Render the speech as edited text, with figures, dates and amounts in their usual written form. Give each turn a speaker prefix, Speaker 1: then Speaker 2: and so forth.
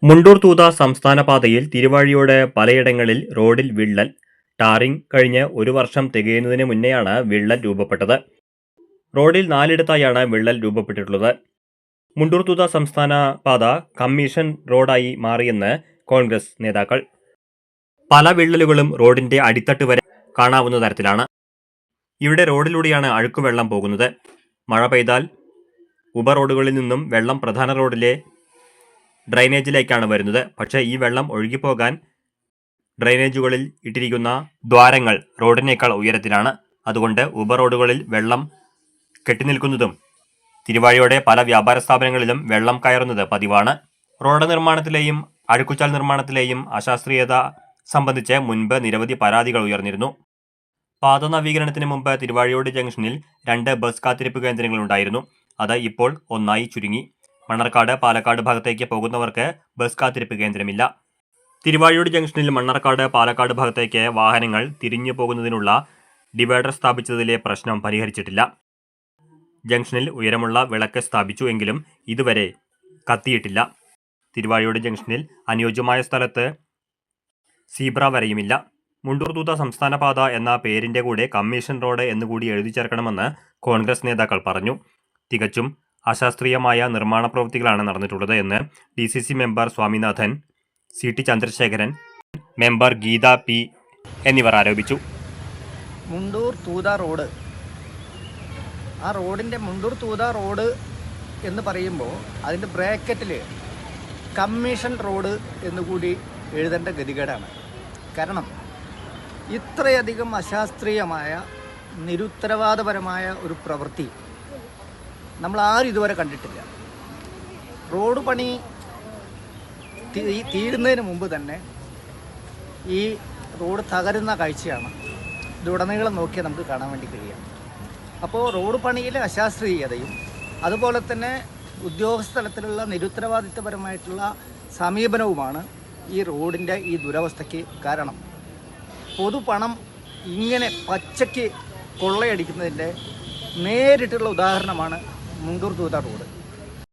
Speaker 1: മുണ്ടൂർ തൂത സംസ്ഥാന പാതയിൽ തിരുവാഴിയോട് പലയിടങ്ങളിൽ റോഡിൽ വിള്ളൽ. ടാറിംഗ് കഴിഞ്ഞ് 1 വർഷം തികയുന്നതിന് മുന്നെയാണ് വിള്ളൽ രൂപപ്പെട്ടത്. റോഡിൽ 4ഇടത്തായാണ് വിള്ളൽ രൂപപ്പെട്ടിട്ടുള്ളത്. മുണ്ടൂർ തൂത സംസ്ഥാന പാത കമ്മീഷൻ റോഡായി മാറിയെന്ന് കോൺഗ്രസ് നേതാക്കൾ. പല വിള്ളലുകളും റോഡിന്റെ അടിത്തട്ട് വരെ കാണാവുന്ന തരത്തിലാണ്. ഇവിടെ റോഡിലൂടെയാണ് അഴുക്കുവെള്ളം പോകുന്നത്. മഴ പെയ്താൽ ഉപറോഡുകളിൽ നിന്നും വെള്ളം പ്രധാന റോഡിലെ ഡ്രൈനേജിലേക്കാണ് വരുന്നത്. പക്ഷേ ഈ വെള്ളം ഒഴുകിപ്പോകാൻ ഡ്രൈനേജുകളിൽ ഇട്ടിരിക്കുന്ന ദ്വാരങ്ങൾ റോഡിനേക്കാൾ ഉയരത്തിലാണ്. അതുകൊണ്ട് ഉപറോഡുകളിൽ വെള്ളം കെട്ടിനിൽക്കുന്നതും തിരുവാഴിയോടെ പല വ്യാപാര സ്ഥാപനങ്ങളിലും വെള്ളം കയറുന്നത് പതിവാണ്. റോഡ് നിർമ്മാണത്തിലെയും അഴുക്കുചാൽ നിർമ്മാണത്തിലെയും അശാസ്ത്രീയത സംബന്ധിച്ച് മുൻപ് നിരവധി പരാതികൾ ഉയർന്നിരുന്നു. പാത നവീകരണത്തിന് മുമ്പ് തിരുവാഴിയോട് ജംഗ്ഷനിൽ 2 ബസ് കാത്തിരിപ്പ് കേന്ദ്രങ്ങളുണ്ടായിരുന്നു. അത് ഇപ്പോൾ 1 ചുരുങ്ങി. മണ്ണാർക്കാട് പാലക്കാട് ഭാഗത്തേക്ക് പോകുന്നവർക്ക് ബസ് കാത്തിരിപ്പ് കേന്ദ്രമില്ല. തിരുവാഴിയോട് ജംഗ്ഷനിൽ മണ്ണാർക്കാട് പാലക്കാട് ഭാഗത്തേക്ക് വാഹനങ്ങൾ തിരിഞ്ഞു പോകുന്നതിനുള്ള ഡിവൈഡർ സ്ഥാപിച്ചതിലെ പ്രശ്നം പരിഹരിച്ചിട്ടില്ല. ജംഗ്ഷനിൽ ഉയരമുള്ള വിളക്ക് സ്ഥാപിച്ചു എങ്കിലും ഇതുവരെ കത്തിയിട്ടില്ല. തിരുവാഴിയോട് ജംഗ്ഷനിൽ അനുയോജ്യമായ സ്ഥലത്ത് സീബ്ര വരയുമില്ല. മുണ്ടൂർ തൂത സംസ്ഥാന പാത എന്ന പേരിന്റെ കൂടെ കമ്മീഷൻ റോഡ് എന്നുകൂടി എഴുതി ചേർക്കണമെന്ന് കോൺഗ്രസ് നേതാക്കൾ പറഞ്ഞു. തികച്ചും അശാസ്ത്രീയമായ നിർമ്മാണ പ്രവൃത്തികളാണ് നടന്നിട്ടുള്ളത് എന്ന് DCC member Swaminathan, CT Chandrasekharan, member Geetha P എന്നിവർ ആരോപിച്ചു.
Speaker 2: മുണ്ടൂർ തൂത റോഡ്, ആ റോഡിൻ്റെ മുണ്ടൂർ തൂത റോഡ് എന്ന് പറയുമ്പോൾ അതിൻ്റെ ബ്രാക്കറ്റിൽ കമ്മീഷൻ റോഡ് എന്നുകൂടി എഴുതേണ്ട ഗതികേടാണ്. കാരണം ഇത്രയധികം അശാസ്ത്രീയമായ നിരുത്തരവാദപരമായ ഒരു പ്രവൃത്തി നമ്മൾ ആരും ഇതുവരെ കണ്ടിട്ടില്ല. റോഡ് പണി തീരുന്നതിന് മുമ്പ് തന്നെ ഈ റോഡ് തകരുന്ന കാഴ്ചയാണ് ഇതുടനീളം നോക്കിയാൽ നമുക്ക് കാണാൻ വേണ്ടി കഴിയുക. അപ്പോൾ റോഡ് പണിയിലെ അശാസ്ത്രീയതയും അതുപോലെ തന്നെ ഉദ്യോഗസ്ഥ തലത്തിലുള്ള നിരുത്തരവാദിത്വപരമായിട്ടുള്ള സമീപനവുമാണ് ഈ റോഡിൻ്റെ ഈ ദുരവസ്ഥയ്ക്ക് കാരണം. പൊതുപണം ഇങ്ങനെ പച്ചയ്ക്ക് കൊള്ളയടിക്കുന്നതിൻ്റെ നേരിട്ടുള്ള ഉദാഹരണമാണ് മുണ്ടൂർ തൂത റോഡ്.